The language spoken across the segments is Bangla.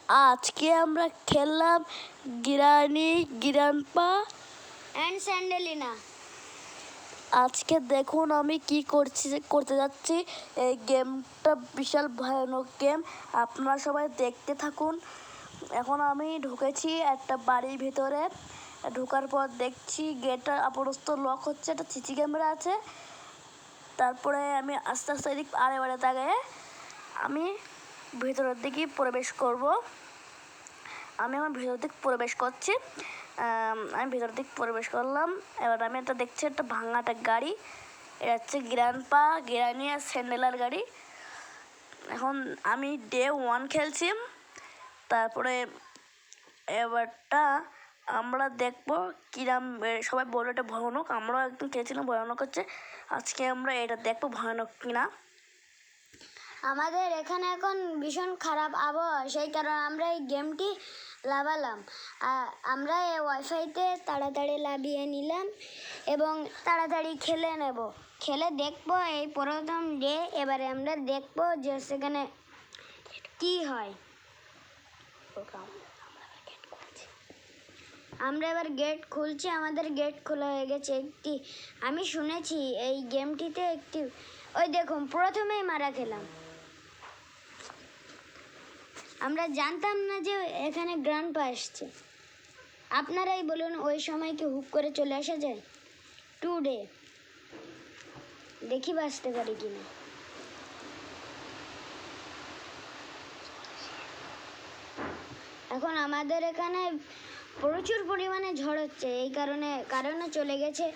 আজকে আমরা খেললাম গ্রানি গ্রান্ডপা অ্যান্ড স্যান্ডেলিনা। আজকে দেখুন আমি কি করতে যাচ্ছি। এই গেমটা বিশাল ভয়ানক গেম, আপনারা সবাই দেখতে থাকুন। এখন আমি ঢুকেছি একটা বাড়ির ভিতরে। ঢোকার পর দেখছি গেটটা আপাতত লক হচ্ছে, একটা সিসি ক্যামেরা আছে। তারপরে আমি আস্তে আস্তে এদিক আড়ে তাকায় আমি ভিতরের দিকে প্রবেশ করব। আমি আমার ভিতর দিক প্রবেশ করছি। আমি ভিতর দিক প্রবেশ করলাম। এবার আমি একটা দেখছি একটা ভাঙা একটা গাড়ি। এটা হচ্ছে গ্র্যান্ডপা গ্রানি আর স্যান্ডেলার গাড়ি। এখন আমি ডে 1 খেলছি। তারপরে এবারটা আমরা দেখবো কিরাম। সবাই বললো এটা ভয়ানক, আমরাও একদম খেয়েছিলাম ভয়ানক হচ্ছে। আজকে আমরা এটা দেখবো ভয়ানক কিনা। আমাদের এখানে এখন ভীষণ খারাপ আবহাওয়া, সেই কারণে আমরা এই গেমটি লাগালাম। আমরা এই ওয়াইফাইতে তাড়াতাড়ি লাগিয়ে নিলাম এবং তাড়াতাড়ি খেলে নেব। খেলে দেখবো এই প্রথম ডে। এবারে আমরা দেখবো যে সেখানে কী হয়। আমরা এবার গেট খুলছি। আমাদের গেট খোলা হয়ে গেছে। আমি শুনেছি এই গেমটিতে ওই দেখুন প্রথমেই মারা খেলাম। আমরা জানতাম না যে এখানে গ্র্যান্ডপা আসছে। আপনারাই বলুন ওই সময় কি হুক করে চলে আসা যায়? টুডে দেখি বাঁচতে পারি কিনা। এখন আমাদের এখানে প্রচুর পরিমাণে ঝড় হচ্ছে, এই কারণে চলে গেছে।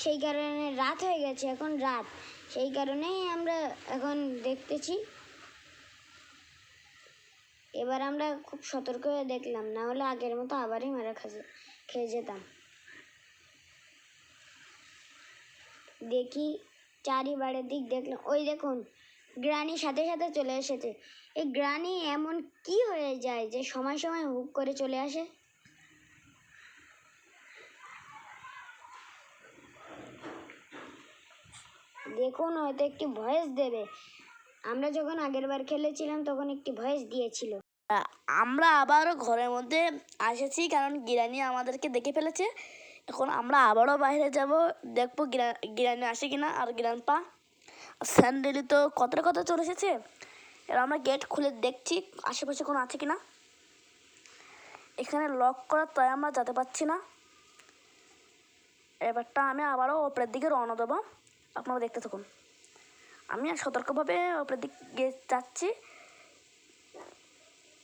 সেই কারণে রাত হয়ে গেছে, এখন রাত। সেই কারণেই আমরা এখন দেখতেছি। এবার আমরা খুব সতর্ক হয়ে দেখলাম, না হলে আগের মতো আবারই মারা খেয়ে যেতাম। দেখি চারিবারের দিক দেখলাম, ওই দেখুন গ্রানি সাথে সাথে চলে এসেছে। এই গ্রানি এমন কি হয়ে যায় যে সময় সময় হুক করে চলে আসে? দেখুন হয়তো একটি ভয়েস দেবে। আমরা যখন আগের বার খেলেছিলাম তখন একটি ভয়েস দিয়েছিল। আমরা আবারও ঘরের মধ্যে এসেছি, কারণ গিরানি আমাদেরকে দেখে ফেলেছে। এখন আমরা আবারও বাইরে যাব, দেখবো গিরানি আসে কিনা। আর গ্রান্ডপা স্যান্ডেলি তো কতটা চলে এসেছে। এবার আমরা গেট খুলে দেখছি আশেপাশে কোনো আছে কিনা। এখানে লক করা, তাই আমরা যেতে পারছি না। এবারটা আমি আবারও ওপরের দিকে রওনা দেবো, আপনারা দেখতে থাকুন। আমি সতর্কভাবে ওপরের দিকে যাচ্ছি।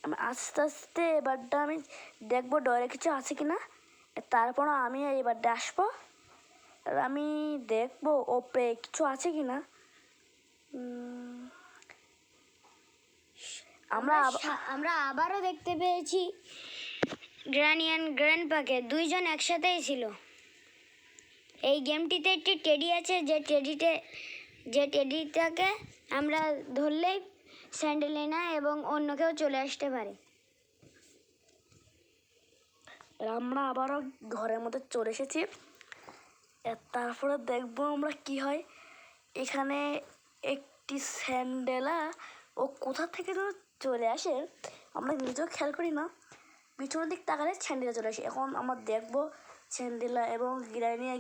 আমি আস্তে আস্তে এবারটা আমি দেখবো ডরে কিছু আছে কি না। তারপর আমি এবারটা আসবো, আমি দেখবো ওপরে কিছু আছে কি না। আমরা আবারও দেখতে পেয়েছি গ্রানি অ্যান্ড গ্র্যান্ডপাকে দুইজন একসাথেই ছিল। এই গেমটিতে একটি টেডি আছে, যে টেডিটাকে আমরা ধরলেই স্যান্ডেলিনা এবং অন্য কেউ চলে আসতে পারে। আমরা আবারও ঘরের মধ্যে চলে এসেছি। তারপরে দেখবো আমরা কি হয়। এখানে একটি স্যান্ডেলা ও কোথা থেকে যেন চলে আসে, আমরা নিজেও খেয়াল করি না। পিছনের দিক তাকালে স্যান্ডেলা চলে আসে। এখন আমরা দেখবো স্যান্ডেলা এবং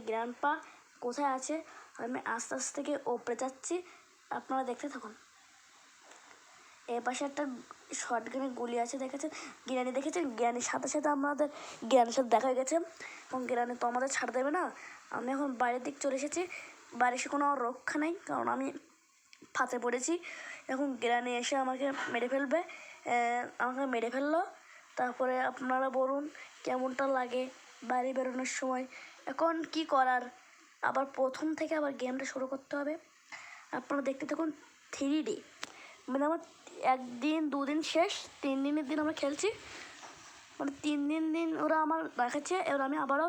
গ্র্যান্ডপা কোথায় আছে। আমি আস্তে আস্তে থেকে ওপরে যাচ্ছি, আপনারা দেখতে থাকুন। এর পাশে একটা শর্টগানের গুলি আছে, দেখেছেন? গ্রানি দেখেছেন? গ্রানির সাথে সাথে আমাদের গ্রানির সাথে দেখা হয়ে গেছে। এবং গ্রানি তো আমাদের ছাড় দেবে না। আমি এখন বাইরের দিক চলে এসেছি। বাইরে এসে কোনো রক্ষা নেই, কারণ আমি ফাঁসে পড়েছি। এখন গ্রানি এসে আমাকে মেরে ফেলবে। আমাকে মেরে ফেললো। তারপরে আপনারা বলুন কেমনটা লাগে বাইরে বেরোনোর সময়। এখন কি করার, আবার প্রথম থেকে আবার গেমটা শুরু করতে হবে। আপনারা দেখতে থাকুন। 3D মানে আমার একদিন দুদিন শেষ, 3 দিনের দিন আমরা খেলছি। মানে 3 দিন ওরা আমার দেখাচ্ছে। এবার আমি আবারও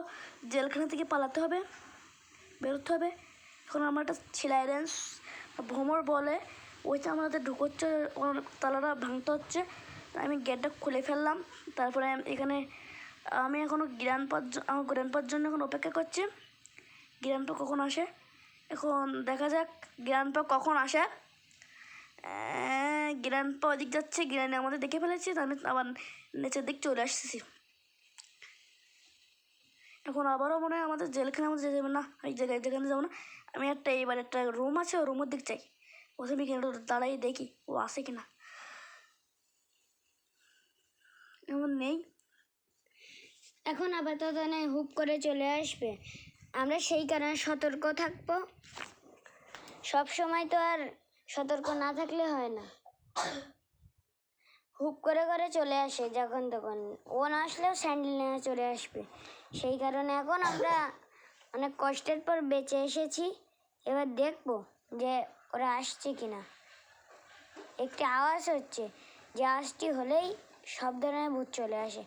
জেলখানা থেকে পালাতে হবে, বেরোতে হবে। এখন আমার একটা ছিলাইরেন্স ভ্রমর বলে, ওইটা আমাদের ঢুকোচ্ছে, তালাটা ভাঙতে হচ্ছে। আমি গেটটা খুলে ফেললাম। তারপরে এখানে আমি এখনও আমার গ্র্যান্ডপার জন্য এখন অপেক্ষা করছি। গ্র্যান্ডপা কখন আসে, এখন দেখা যাক গ্র্যান্ডপা কখন আসে। গ্র্যান্ডপা ওদিক যাচ্ছে, গ্র্যান্ড আমাদের দেখে ফেলেছে, তো আমি আবার নিচের দিক চলে আসতেছি। এখন আবারও মনে হয় আমাদের জেলখানে যেতে যাবে না, এই জায়গায় যেখানে যাবো না। আমি এবার একটা রুম আছে, ও রুমের দিক চাই। প্রথমে কিন্তু দাঁড়াই দেখি ও আসে কিনা। এমন নেই। এখন আপাতত নয়, হুপ করে চলে আসবে। আমরা সেই কারণে সতর্ক থাকবো। সব সময় তো আর সতর্ক না থাকলে হয় না। হুপ করে করে চলে আসে যখন তখন। ও না আসলেও স্যান্ডেল নিয়ে চলে আসবে। সেই কারণে এখন আমরা অনেক কষ্টের পর বেঁচে এসেছি। এবার দেখবো যে ওরা আসছে কিনা। একটি আওয়াজ হচ্ছে, যে আওয়াজটি হলেই সব ধরনের ভূত চলে আসে।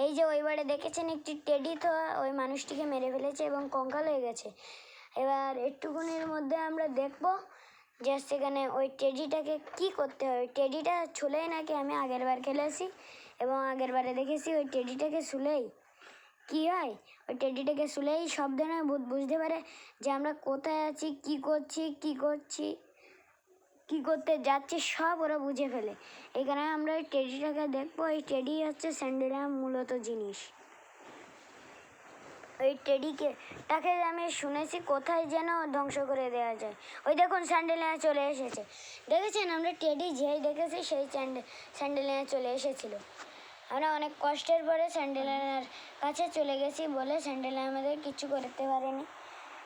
এই যে ওইবারে দেখেছেন একটি টেডি, তো ওই মানুষটিকে মেরে ফেলেছে এবং কঙ্কাল হয়ে গেছে। এবার একটুকুনির মধ্যে আমরা দেখবো যে সেখানে ওই টেডিটাকে কি করতে হয়। ওই টেডিটা ছুলেই নাকি, আমি আগের বার খেলেছি এবং আগের বারে দেখেছি ওই টেডিটাকে ছুলেই কি হয়। ওই টেডিটাকে ছুলেই সব ধরনের ভূত বুঝতে পারে যে আমরা কোথায় আছি, কি করছি, কি করতে যাচ্ছি, সব ওরা বুঝে ফেলে। এই কারণে আমরা ওই টেডিটাকে দেখবো। এই টেডি হচ্ছে স্যান্ডেলের মূলত জিনিস। ওই টাকে আমি শুনেছি কোথায় যেন ধ্বংস করে দেওয়া যায়। ওই দেখুন স্যান্ডেলিনা চলে এসেছে। দেখেছেন, আমরা টেডি যেই দেখেছি সেই স্যান্ডেলিনা চলে এসেছিল। আমরা অনেক কষ্টের পরে স্যান্ডেলিনার কাছে চলে গেছি বলে স্যান্ডেলিনা আমাদের কিছু করতে পারেনি।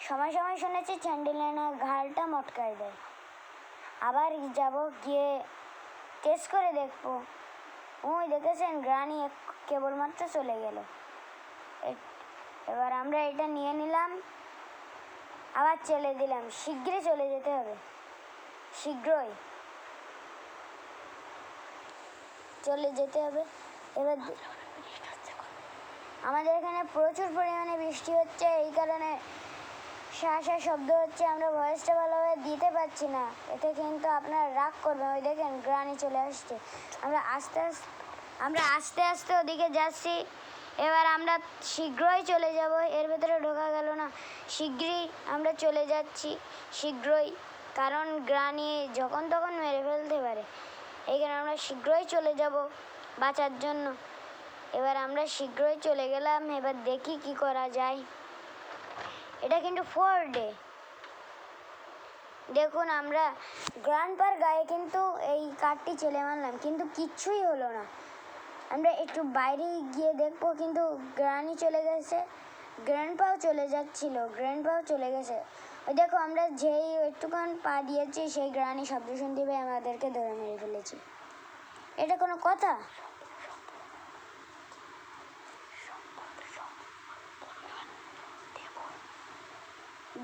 সময় সময় শুনেছি স্যান্ডেলিনা ঘাড়টা মটকায় দেয়। আবার যাব, গিয়ে টেস্ট করে দেখবো। ওই দেখেছেন গ্রানি কেবলমাত্র চলে গেল। এবার আমরা এটা নিয়ে নিলাম, আবার চলে দিলাম। শীঘ্রই চলে যেতে হবে, শীঘ্রই চলে যেতে হবে। এবার আমাদের এখানে প্রচুর পরিমাণে বৃষ্টি হচ্ছে, এই কারণে শাঁসা শব্দ হচ্ছে। আমরা ভয়েসটা ভালোভাবে দিতে পারছি না, এতে কিন্তু আপনারা রাগ করবেন। ওই দেখেন গ্রানি চলে আসছে। আমরা আস্তে আস্তে ওদিকে যাচ্ছি। এবার আমরা শীঘ্রই চলে যাব। এর ভেতরে ঢোকা গেল না। শীঘ্রই আমরা চলে যাচ্ছি, শীঘ্রই, কারণ গ্রানি যখন তখন মেরে ফেলতে পারে। এই কারণে আমরা শীঘ্রই চলে যাব বাঁচার জন্য। এবার আমরা শীঘ্রই চলে গেলাম। এবার দেখি কি করা যায়। এটা কিন্তু 4 ডে। দেখুন, আমরা গ্র্যান্ডপার গায়ে কিন্তু এই কাঠটি চেলে মারলাম, কিন্তু কিচ্ছুই হলো না। আমরা একটু বাইরে গিয়ে দেখবো, কিন্তু গ্রানি চলে গেছে, গ্র্যান্ডপাও চলে গেছে। ওই দেখো, আমরা যেই একটুখান পা দিয়েছি সেই গ্রানি শব্দ শুনতে পেয়ে আমাদেরকে ধরে মেরে ফেলেছি। এটা কোনো কথা?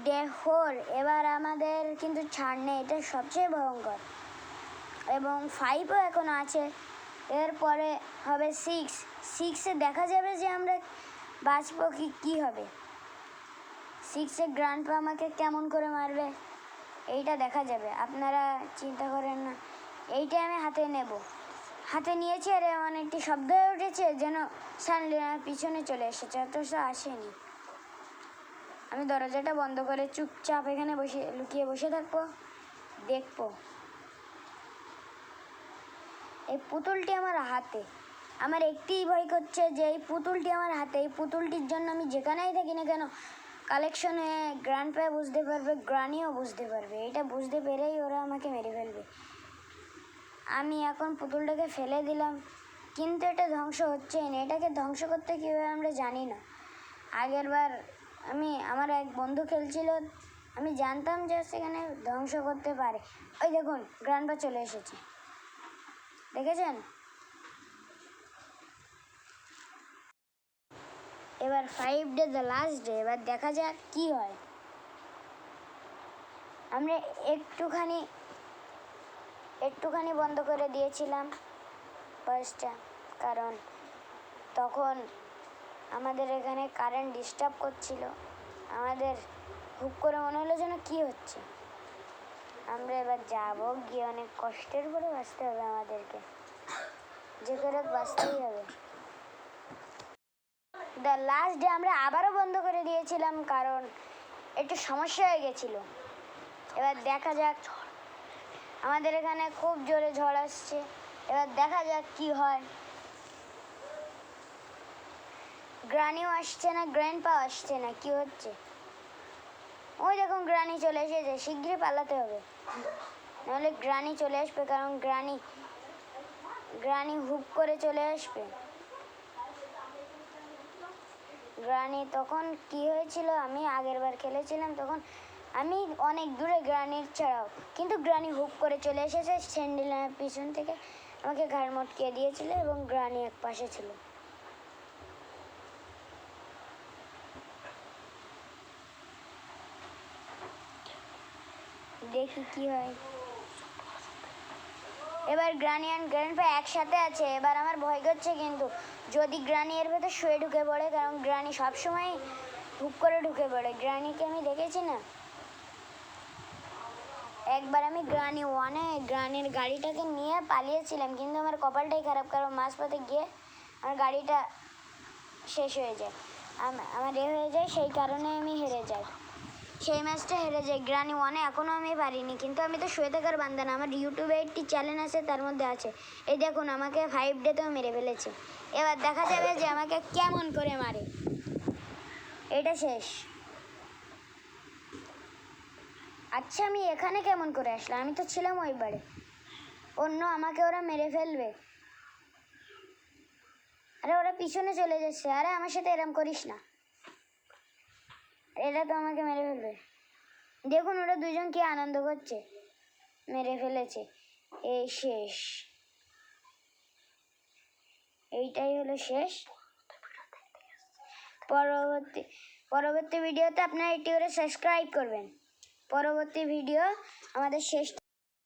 ডে4। এবার আমাদের কিন্তু ছাড় নেই, এটা সবচেয়ে ভয়ঙ্কর। এবং 5ও এখনো আছে। এরপরে হবে 6 দেখা যাবে যে আমরা বাঁচবো কি হবে। 6 গ্র্যান্ডপা আমাকে কেমন করে মারবে এইটা দেখা যাবে। আপনারা চিন্তা করেন না। এইটা আমি হাতে নিয়েছি। আর এমন একটি শব্দ হয়ে উঠেছে যেন স্যান্ডেলিনার পিছনে চলে এসেছে, অথচ আসেনি। আমি দরজাটা বন্ধ করে চুপচাপ এখানে লুকিয়ে বসে থাকবো, দেখবো। এই পুতুলটি আমার হাতে। আমার একটিই ভয় করছে যে এই পুতুলটি আমার হাতে। এই পুতুলটির জন্য আমি যেখানেই থাকি না কেন, কালেকশন হয়ে গ্র্যান্ডপা বুঝতে পারবে, গ্রানিও বুঝতে পারবে। এটা বুঝতে পেরেই ওরা আমাকে মেরে ফেলবে। আমি এখন পুতুলটাকে ফেলে দিলাম, কিন্তু এটা ধ্বংস হচ্ছেই না। এটাকে ধ্বংস করতে কীভাবে আমরা জানি না। আগেরবার আমার এক বন্ধু খেলছিল, আমি জানতাম যে সেখানে ধ্বংস করতে পারে। ওই দেখুন গ্র্যান্ডপা চলে এসেছে, দেখেছেন? এবার 5 ডে দ্য লাস্ট ডে। এবার দেখা যাক কি হয়। আমরা একটুখানি বন্ধ করে দিয়েছিলাম ভয়েসটা, কারণ তখন আমাদের এখানে কারেন্ট ডিস্টার্ব করছিল। আমাদের হুপ করে মনে হলো যেন কি হচ্ছে। আমরা এবার যাবো, গিয়ে অনেক কষ্টের পরে বাঁচতে হবে আমাদেরকে, যে করে বাঁচতেই হবে। দ্য লাস্ট ডে আমরা আবারও বন্ধ করে দিয়েছিলাম, কারণ একটু সমস্যা হয়ে গেছিলো। এবার দেখা যাক আমাদের এখানে খুব জোরে ঝড় আসছে, এবার দেখা যাক কি হয়। গ্রানিও আসছে না, গ্র্যান্ডপা আসছে না, কি হচ্ছে? ওই দেখুন গ্রানি চলে এসেছে, শীঘ্রই পালাতে হবে, নাহলে গ্রানি চলে আসবে, কারণ গ্রানি হুপ করে চলে আসবে। গ্রানি তখন কি হয়েছিল, আমি আগের বার খেলেছিলাম তখন আমি অনেক দূরে গ্রানির ছাড়াও, কিন্তু গ্রানি হুপ করে চলে এসেছে স্যান্ডেলের পিছন থেকে, আমাকে ঘাড় মটকে দিয়েছিল এবং গ্রানি এক পাশে ছিল। দেখি কি হয়। এবার গ্রানি অ্যান্ড গ্র্যান্ডপা একসাথে আছে, এবার আমার ভয় করছে কিন্তু যদি গ্রানি এর ভেতর শুয়ে ঢুকে পড়ে, কারণ গ্রানি সবসময় হুপ করে ঢুকে পড়ে। গ্রানিকে আমি দেখেছি না, একবার আমি গ্রানি ওয়ানে গ্রানির গাড়িটাকে নিয়ে পালিয়েছিলাম, কিন্তু আমার কপালটাই খারাপ, কারণ মাঝপথে গিয়ে আমার গাড়িটা শেষ হয়ে যায়, আমার হয়ে যায়, সেই কারণে আমি হেরে যাই, সেই ম্যাচটা হেরে যাই। গ্রানি ওয়ানে এখনও আমি পারিনি, কিন্তু আমি তো শুয়ে থাকার বান্দা না, আমার ইউটিউবে একটি চ্যানেল আছে, তার মধ্যে আছে। এই দেখুন আমাকে 5 ডেতেও মেরে ফেলেছে, এবার দেখা যাবে যে আমাকে কেমন করে মারে। এটা শেষ। আচ্ছা আমি এখানে কেমন করে আসলাম? আমি তো ছিলাম ওই বাড়ি। অন্য আমাকে ওরা মেরে ফেলবে। আরে ওরা পিছনে চলে যাচ্ছে, আরে আমার সাথে এরম করিস না, এরা তো আমাকে মেরে ফেলবে। দেখুন ওরা দুজন কি আনন্দ করছে, মেরে ফেলেছে, এই শেষ, এইটাই হলো শেষ। পরবর্তী ভিডিওতে আপনারা একটি করে সাবস্ক্রাইব করবেন। পরবর্তী ভিডিও আমাদের শেষ।